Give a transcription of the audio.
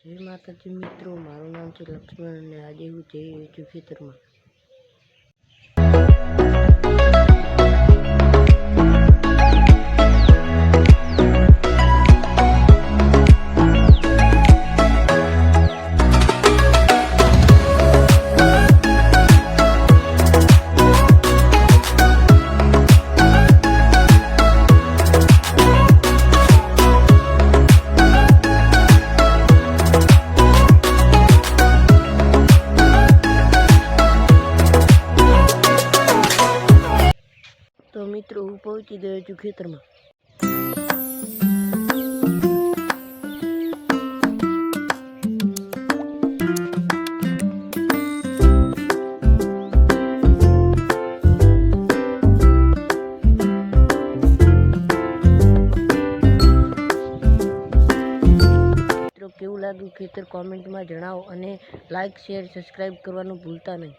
જય માતાજી મિત્રો, મારું નામ છે લક્ષ્મણ અને આજે હું જઈ રહ્યો છું ખેતરમાં। તો મિત્રો હું પહોંચી ગયો છું ખેતરમાં। મિત્રો કેવું લાગ્યું ખેતર કોમેન્ટમાં જણાવો અને લાઈક શેર સબસ્ક્રાઈબ કરવાનું ભૂલતા નહીં।